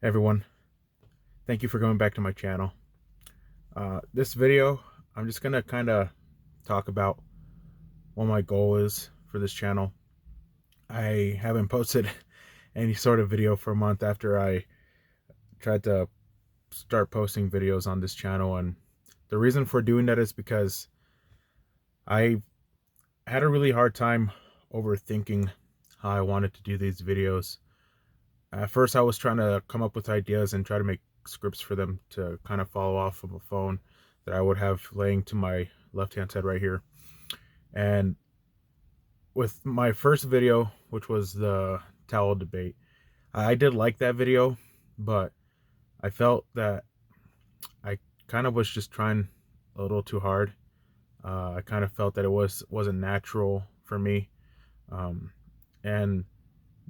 Everyone, thank you for coming back to my channel. This video, I'm just gonna kind of talk about what my goal is for this channel. I haven't posted any sort of video for a month after I tried to start posting videos on this channel, and the reason for doing that is because I had a really hard time overthinking how I wanted to do these videos. At first I was trying to come up with ideas and try to make scripts for them to kind of follow off of a phone that I would have laying to my left hand side right here. And with my first video, which was the towel debate, I did like that video, but I felt that I kind of was just trying a little too hard. I kind of felt that it wasn't natural for me. And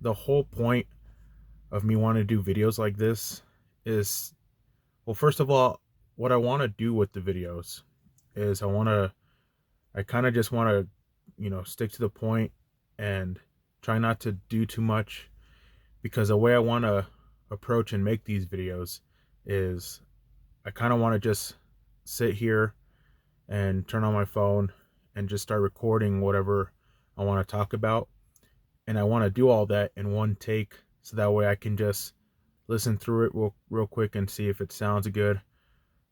the whole point of me wanting to do videos like this is, well, first of all, what I want to do with the videos is I kind of just want to, stick to the point and try not to do too much, because the way I want to approach and make these videos is I kind of want to just sit here and turn on my phone and just start recording whatever I want to talk about. And I want to do all that in one take, so that way I can just listen through it real quick and see if it sounds good,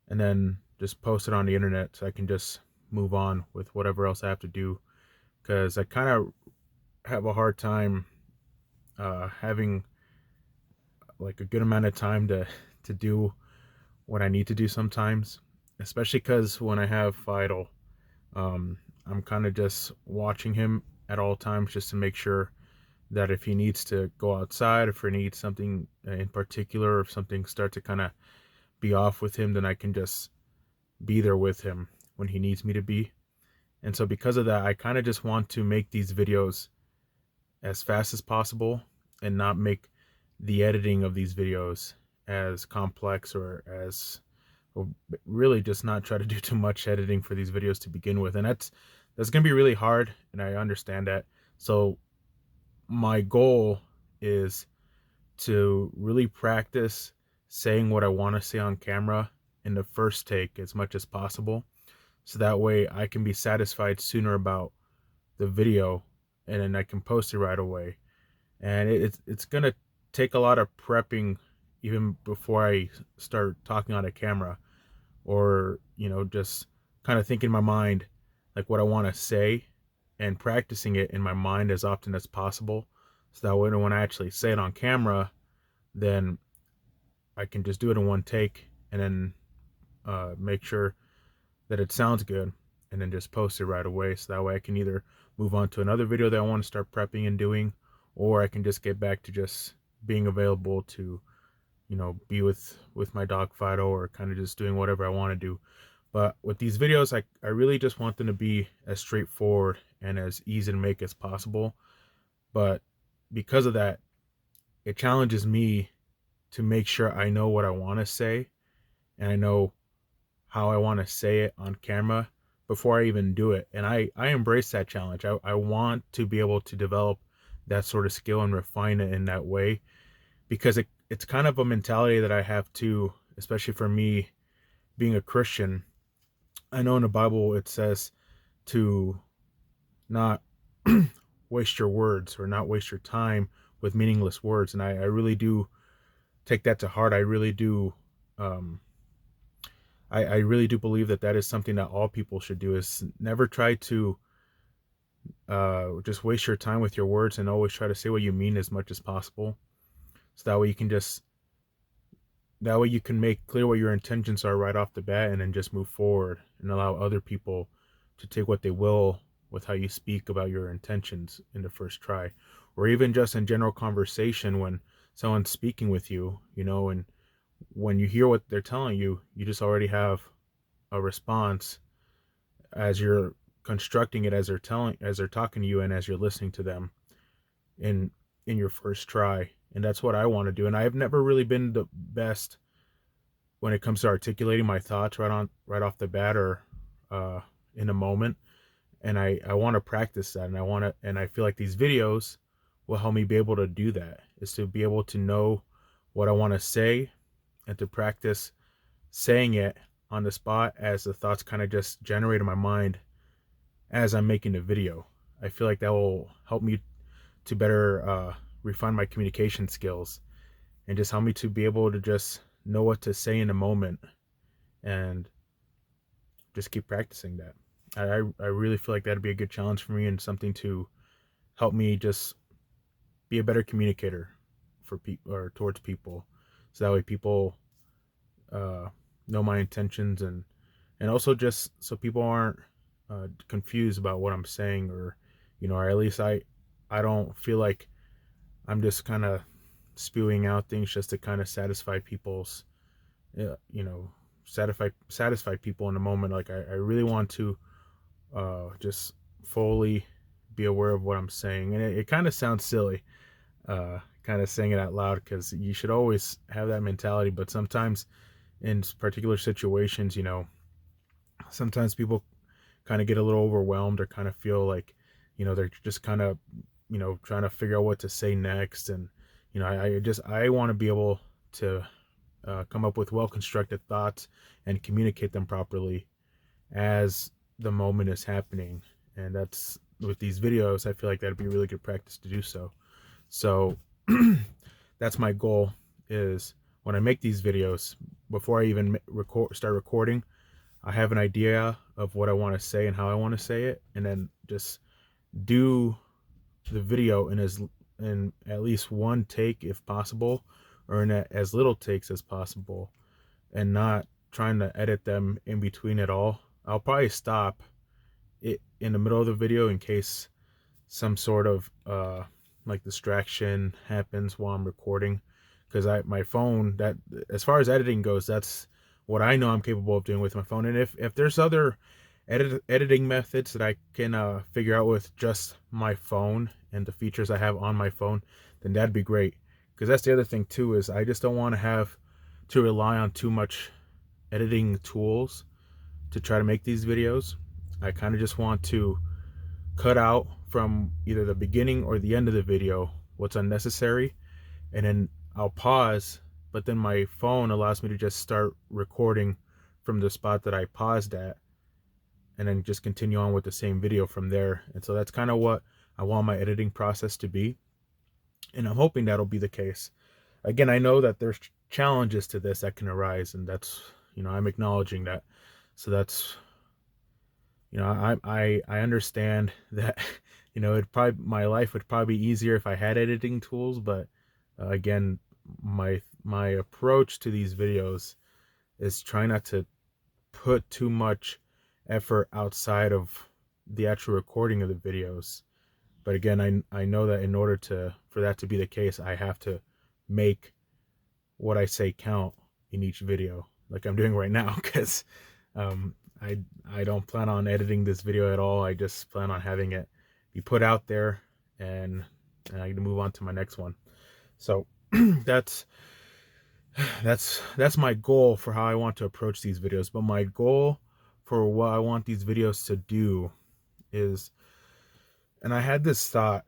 and then just post it on the internet so I can just move on with whatever else I have to do. Because I kind of have a hard time having like a good amount of time to do what I need to do sometimes, especially because when I have Fidel, I'm kind of just watching him at all times just to make sure that if he needs to go outside, if he needs something in particular, if something starts to kind of be off with him, then I can just be there with him when he needs me to be. And so because of that, I kind of just want to make these videos as fast as possible and not make the editing of these videos as complex, or really just not try to do too much editing for these videos to begin with. And that's going to be really hard, and I understand that. So my goal is to really practice saying what I want to say on camera in the first take as much as possible, so that way I can be satisfied sooner about the video, and then I can post it right away. And it's gonna take a lot of prepping even before I start talking on a camera, or just kind of thinking in my mind like what I want to say and practicing it in my mind as often as possible, so that way when I actually say it on camera, then I can just do it in one take, and then make sure that it sounds good, and then just post it right away, so that way I can either move on to another video that I want to start prepping and doing, or I can just get back to just being available to be with my dog Fido, or kind of just doing whatever I want to do. But with these videos, I really just want them to be as straightforward and as easy to make as possible. But because of that, it challenges me to make sure I know what I want to say, and I know how I want to say it on camera before I even do it. And I embrace that challenge. I want to be able to develop that sort of skill and refine it in that way, because it's kind of a mentality that I have too, especially for me being a Christian. I know in the Bible it says to not waste your words, or not waste your time with meaningless words. And I really do take that to heart. I really do I really do believe that that is something that all people should do, is never try to just waste your time with your words, and always try to say what you mean as much as possible, so that way you can make clear what your intentions are right off the bat, and then just move forward and allow other people to take what they will with how you speak about your intentions in the first try. Or even just in general conversation, when someone's speaking with you, and when you hear what they're telling you, you just already have a response as you're constructing it, as they're talking to you, and as you're listening to them in your first try. And that's what I want to do. And I've never really been the best when it comes to articulating my thoughts right off the bat, or in a moment. And I want to practice that, and I feel like these videos will help me be able to do that, is to be able to know what I want to say and to practice saying it on the spot as the thoughts kind of just generate in my mind as I'm making the video. I feel like that will help me to better refine my communication skills and just help me to be able to just know what to say in a moment and just keep practicing that. I really feel like that'd be a good challenge for me and something to help me just be a better communicator for people or towards people, so that way people know my intentions, and also just so people aren't confused about what I'm saying, or or at least I don't feel like I'm just kind of spewing out things just to kind of satisfy people's satisfy people in the moment. Like I really want to just fully be aware of what I'm saying, and it kind of sounds silly kind of saying it out loud, because you should always have that mentality, but sometimes in particular situations, sometimes people kind of get a little overwhelmed or kind of feel like they're just kind of trying to figure out what to say next. And I want to be able to come up with well constructed thoughts and communicate them properly as the moment is happening. And that's with these videos, I feel like that'd be really good practice to do so. So that's my goal, is when I make these videos, before I even start recording, I have an idea of what I want to say and how I want to say it, and then just do the video in at least one take if possible, or in as little takes as possible, and not trying to edit them in between at all. I'll probably stop it in the middle of the video in case some sort of like distraction happens while I'm recording, because my phone, that as far as editing goes, that's what I know I'm capable of doing with my phone. And if there's other editing methods that I can figure out with just my phone and the features I have on my phone, then that'd be great. Because that's the other thing too, is I just don't want to have to rely on too much editing tools to try to make these videos. I kind of just want to cut out from either the beginning or the end of the video what's unnecessary, and then I'll pause, but then my phone allows me to just start recording from the spot that I paused at, and then just continue on with the same video from there. And so that's kind of what I want my editing process to be, and I'm hoping that'll be the case. Again, I know that there's challenges to this that can arise, and that's I'm acknowledging that. So that's I understand that my life would probably be easier if I had editing tools, but again, my approach to these videos is try not to put too much effort outside of the actual recording of the videos. But again, I know that in order for that to be the case, I have to make what I say count in each video, like I'm doing right now, because I don't plan on editing this video at all. I just plan on having it be put out there, and I can move on to my next one. So that's my goal for how I want to approach these videos. But my goal for what I want these videos to do is, and I had this thought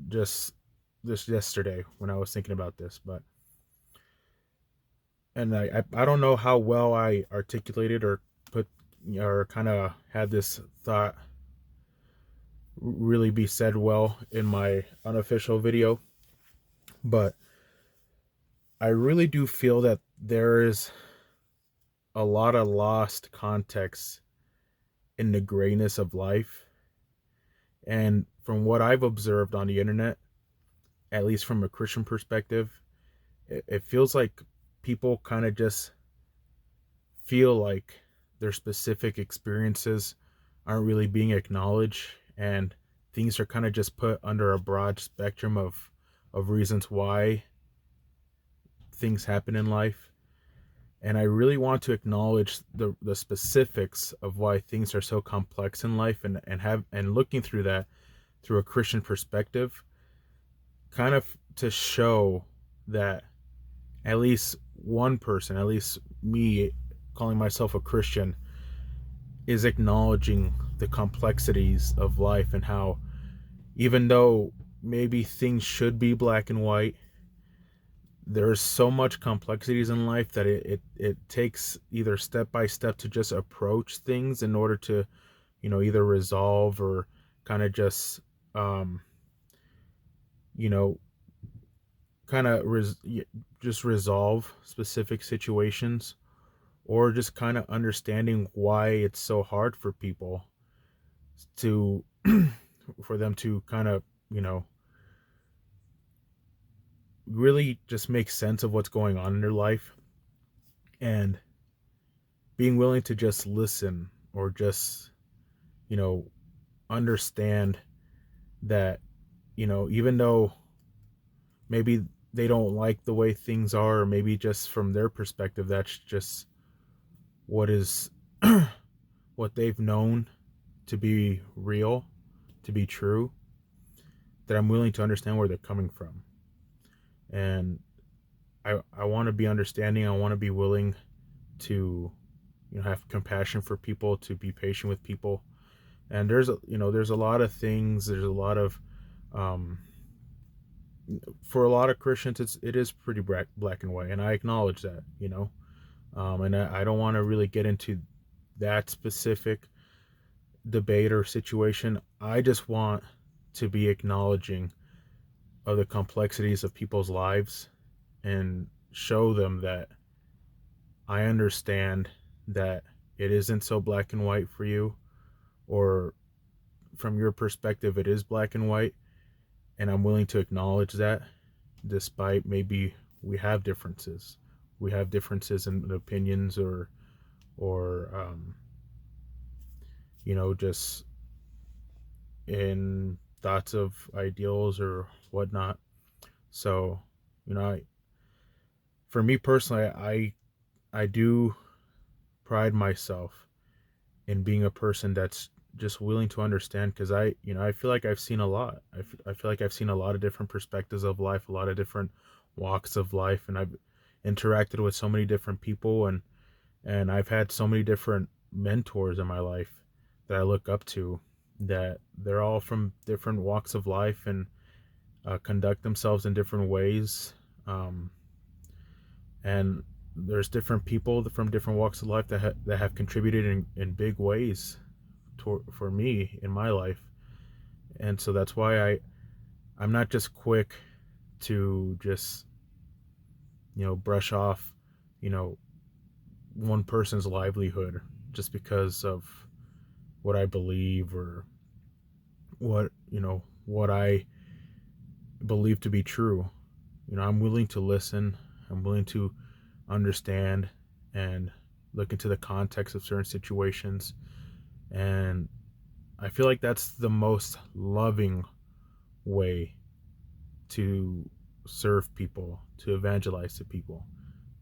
just this yesterday when I was thinking about this, and I don't know how well I articulated or kind of had this thought really be said well in my unofficial video, but I really do feel that there is a lot of lost context in the grayness of life. And from what I've observed on the internet, at least from a Christian perspective, it feels like people kind of just feel like their specific experiences aren't really being acknowledged, and things are kind of just put under a broad spectrum of reasons why things happen in life. And I really want to acknowledge the specifics of why things are so complex in life, and looking through that through a Christian perspective, kind of to show that at least one person, at least me calling myself a Christian, is acknowledging the complexities of life, and how even though maybe things should be black and white, there's so much complexities in life that it takes either step by step to just approach things in order to, either resolve or kind of just, um, you know, kind of just resolve specific situations, or just kind of understanding why it's so hard for people to for them to kind of, really just make sense of what's going on in their life, and being willing to just listen, or just, you know understand that, even though maybe they don't like the way things are, or maybe just from their perspective that's just what is what they've known to be real, to be true, that I'm willing to understand where they're coming from. And I want to be understanding. I want to be willing to, have compassion for people, to be patient with people. And there's a lot of things. There's a lot of, um, for a lot of Christians, it is pretty black and white, and I acknowledge that. And I don't want to really get into that specific debate or situation. I just want to be acknowledging of the complexities of people's lives, and show them that I understand that it isn't so black and white for you, or from your perspective it is black and white, and I'm willing to acknowledge that, despite maybe we have differences in opinions, or just in thoughts of ideals or whatnot. So, for me personally, I do pride myself in being a person that's just willing to understand, because I feel like I've seen a lot. I feel like I've seen a lot of different perspectives of life, a lot of different walks of life, and I've interacted with so many different people, and I've had so many different mentors in my life that I look up to, that they're all from different walks of life, and conduct themselves in different ways. And there's different people from different walks of life that have contributed in big ways for me in my life. And so that's why I'm not just quick to just, brush off, you know one person's livelihood just because of what I believe, or what I believe to be true. I'm willing to listen. I'm willing to understand and look into the context of certain situations. And I feel like that's the most loving way to serve people, to evangelize to people.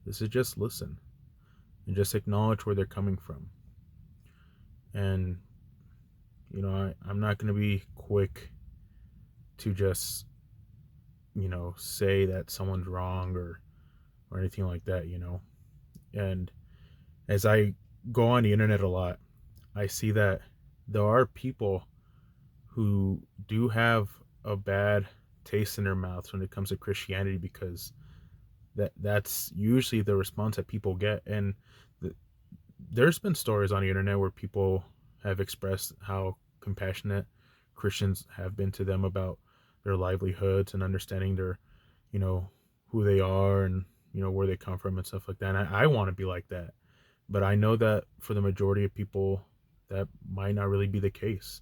This is just listen and just acknowledge where they're coming from. And, I'm not going to be quick to just, say that someone's wrong, or anything like that. And as I go on the internet a lot, I see that there are people who do have a bad taste in their mouths when it comes to Christianity, because that's usually the response that people get. And there's been stories on the internet where people have expressed how compassionate Christians have been to them about their livelihoods, and understanding their, who they are, and where they come from and stuff like that. And I want to be like that, but I know that for the majority of people that might not really be the case.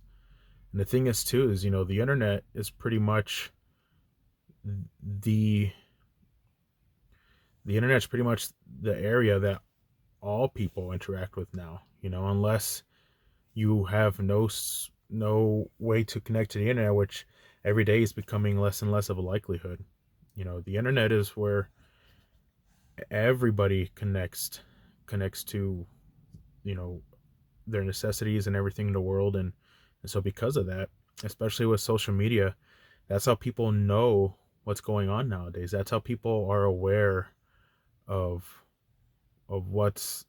And the thing is too is, the internet is pretty much the the internet's pretty much the area that all people interact with now. Unless you have no way to connect to the internet, which every day is becoming less and less of a likelihood. The internet is where everybody connects to, you know their necessities and everything in the world. And so because of that, especially with social media, that's how people know what's going on nowadays. That's how people are aware of what's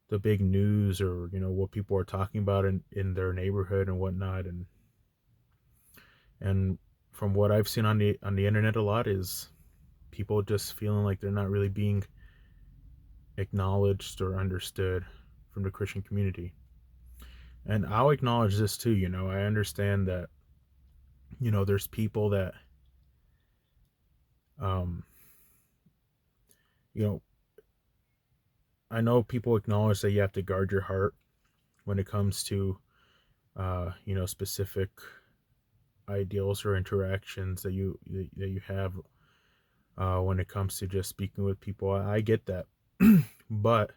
the big news, or what people are talking about in their neighborhood and whatnot. And from what I've seen on the internet a lot is, people just feeling like they're not really being acknowledged or understood from the Christian community. And I'll acknowledge this too, I understand that, there's people that, um, you know, I know people acknowledge that you have to guard your heart when it comes to, specific ideals or interactions that you have, when it comes to just speaking with people. I get that, but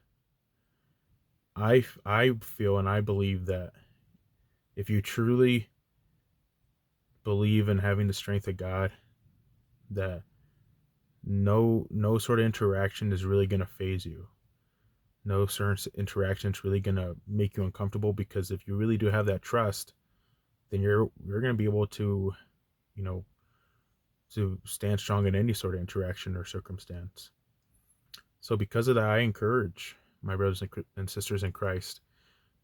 I feel and I believe that if you truly believe in having the strength of God, that no sort of interaction is really gonna phase you. No certain interaction is really gonna make you uncomfortable, because if you really do have that trust, then you're gonna be able to, you know, to stand strong in any sort of interaction or circumstance. So because of that, I encourage my brothers and sisters in Christ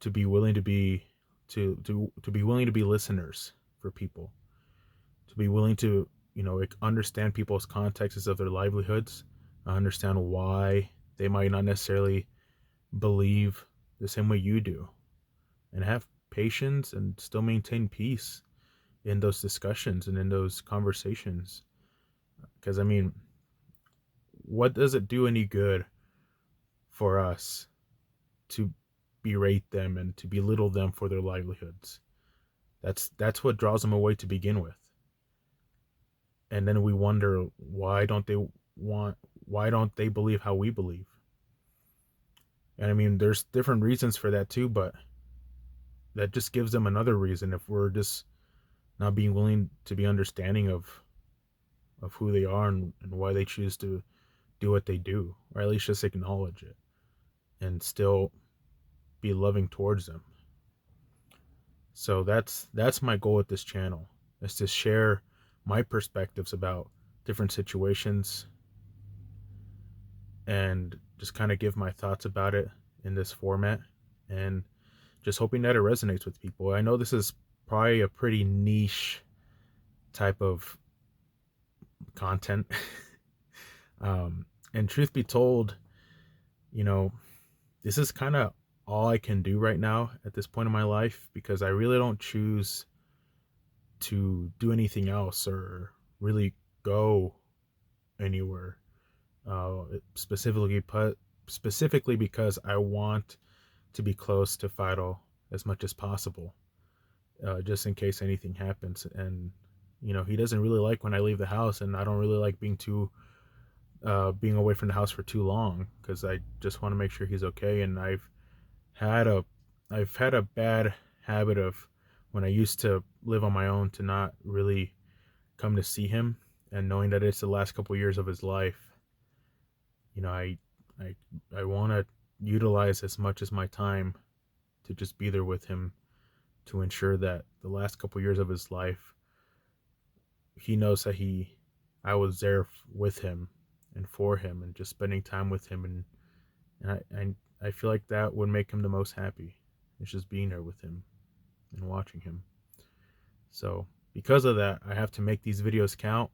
to be willing to be to be willing to be listeners for people, to be willing to, understand people's contexts of their livelihoods, understand why they might not necessarily believe the same way you do, and have patience and still maintain peace in those discussions and in those conversations. Because, I mean, what does it do any good for us to berate them and to belittle them for their livelihoods? That's what draws them away to begin with. And then we wonder, why don't they believe how we believe? And I mean, there's different reasons for that too, but that just gives them another reason, if we're just not being willing to be understanding of who they are and why they choose to do what they do, or at least just acknowledge it and still be loving towards them. So that's my goal with this channel, is to share my perspectives about different situations and just kind of give my thoughts about it in this format, and just hoping that it resonates with people. I know this is probably a pretty niche type of content. And truth be told, this is kind of all I can do right now at this point in my life, because I really don't choose to do anything else or really go anywhere, specifically because I want to be close to Fido as much as possible, just in case anything happens. And he doesn't really like when I leave the house, and I don't really like being away from the house for too long, because I just want to make sure he's okay. And I've had a bad habit of, when I used to live on my own, to not really come to see him, and knowing that it's the last couple of years of his life, I want to utilize as much as my time to just be there with him, to ensure that the last couple of years of his life, he knows that I was there with him and for him, and just spending time with him. And I feel like that would make him the most happy. It's just being there with him and watching him. So because of that, I have to make these videos count,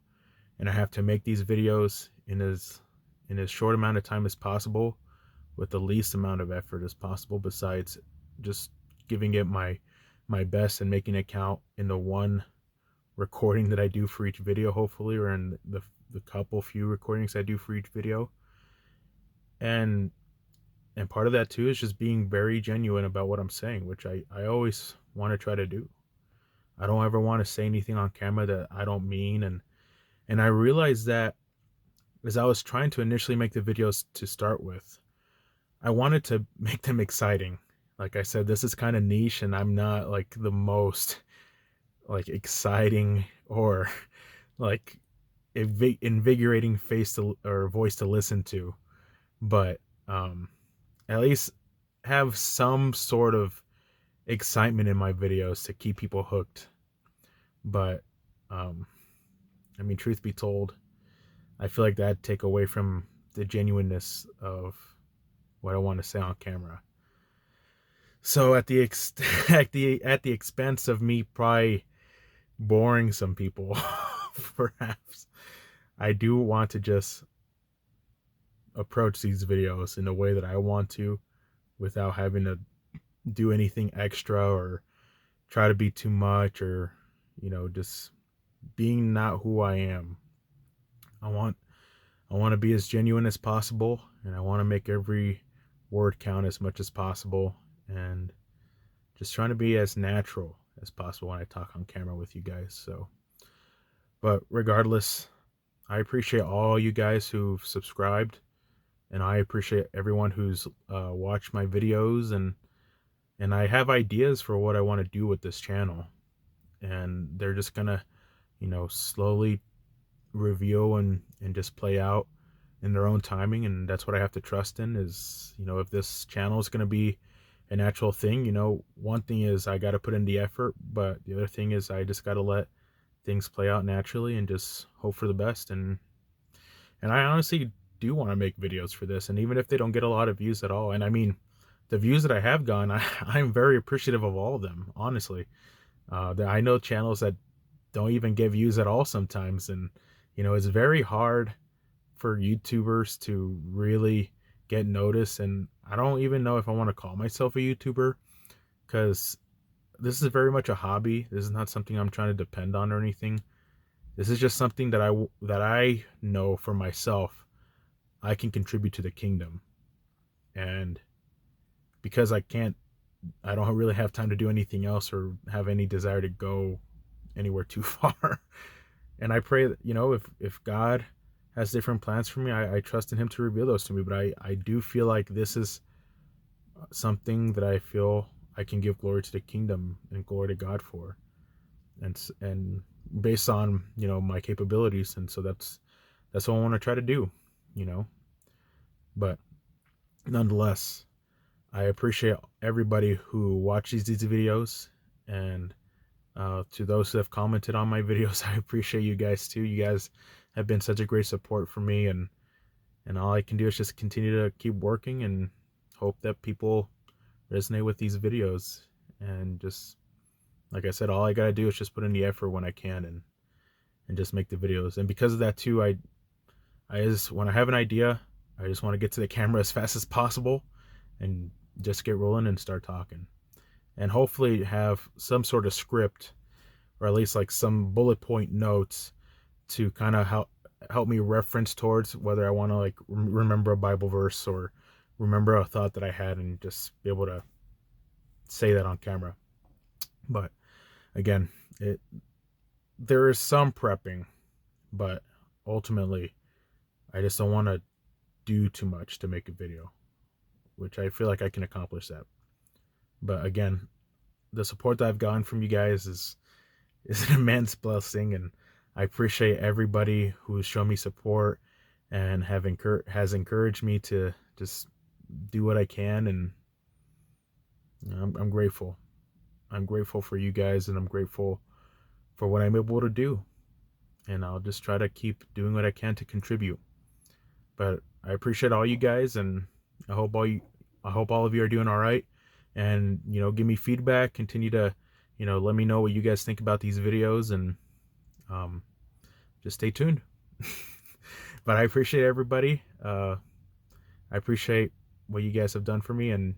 and I have to make these videos in as short amount of time as possible, with the least amount of effort as possible, besides just giving it my best and making it count in the one recording that I do for each video, hopefully, or in the few recordings I do for each video. And part of that too is just being very genuine about what I'm saying, which I always want to try to do. I don't ever want to say anything on camera that I don't mean. And I realized that as I was trying to initially make the videos to start with, I wanted to make them exciting. Like I said, this is kind of niche, and I'm not like the most like exciting or like invigorating face or voice to listen to, but at least have some sort of excitement in my videos to keep people hooked. But I mean, truth be told, I feel like that'd take away from the genuineness of what I want to say on camera. So at the expense of me probably boring some people, perhaps, I do want to just approach these videos in the way that I want to, without having to do anything extra or try to be too much, or just being not who I am. I want to be as genuine as possible, and I want to make every word count as much as possible, and just trying to be as natural as possible when I talk on camera with you guys. So, but regardless, I appreciate all you guys who've subscribed, and I appreciate everyone who's watched my videos, and I have ideas for what I want to do with this channel, and they're just gonna slowly reveal and just play out in their own timing. And that's what I have to trust in, is if this channel is going to be an actual thing, one thing is I got to put in the effort, but the other thing is I just got to let things play out naturally and just hope for the best. And I honestly do want to make videos for this, and even if they don't get a lot of views at all, and I mean, the views that I have gotten, I'm very appreciative of all of them, honestly. I know channels that don't even get views at all sometimes, and it's very hard for YouTubers to really get noticed. And I don't even know if I want to call myself a YouTuber, because this is very much a hobby. This is not something I'm trying to depend on or anything. This is just something that I know for myself I can contribute to the kingdom. And because I don't really have time to do anything else or have any desire to go anywhere too far. And I pray that, if God has different plans for me, I trust in him to reveal those to me. But I do feel like this is something that I feel I can give glory to the kingdom and glory to God for. And based on, my capabilities. And so that's what I want to try to do, But nonetheless, I appreciate everybody who watches these videos, and to those who have commented on my videos, I appreciate you guys too. You guys have been such a great support for me, and all I can do is just continue to keep working and hope that people resonate with these videos. And just like I said, all I gotta do is just put in the effort when I can, and just make the videos. And because of that too, I just, when I have an idea, I just want to get to the camera as fast as possible and just get rolling and start talking, and hopefully have some sort of script, or at least like some bullet point notes to kind of help me reference towards whether I want to like remember a Bible verse or remember a thought that I had, and just be able to say that on camera. But again, there is some prepping, but ultimately I just don't want to do too much to make a video, which I feel like I can accomplish that. But again, the support that I've gotten from you guys is an immense blessing, and I appreciate everybody who's shown me support and has encouraged me to just do what I can. And I'm grateful. I'm grateful for you guys, and I'm grateful for what I'm able to do. And I'll just try to keep doing what I can to contribute. But I appreciate all you guys, and I hope all of you are doing all right. And give me feedback. Continue to let me know what you guys think about these videos, and just stay tuned. But I appreciate everybody. I appreciate what you guys have done for me, and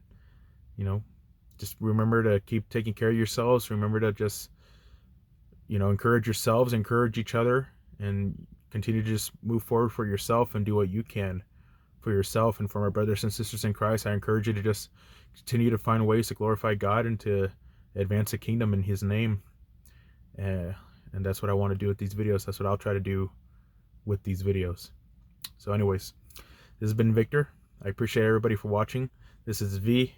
just remember to keep taking care of yourselves. Remember to just encourage yourselves, encourage each other, and continue to just move forward for yourself and do what you can for yourself. And for my brothers and sisters in Christ, I encourage you to just continue to find ways to glorify God and to advance the kingdom in his name. And that's what I want to do with these videos. That's what I'll try to do with these videos. So anyways, this has been Victor. I appreciate everybody for watching. This is VMV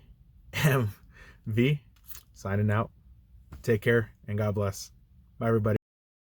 signing out. Take care and God bless. Bye everybody.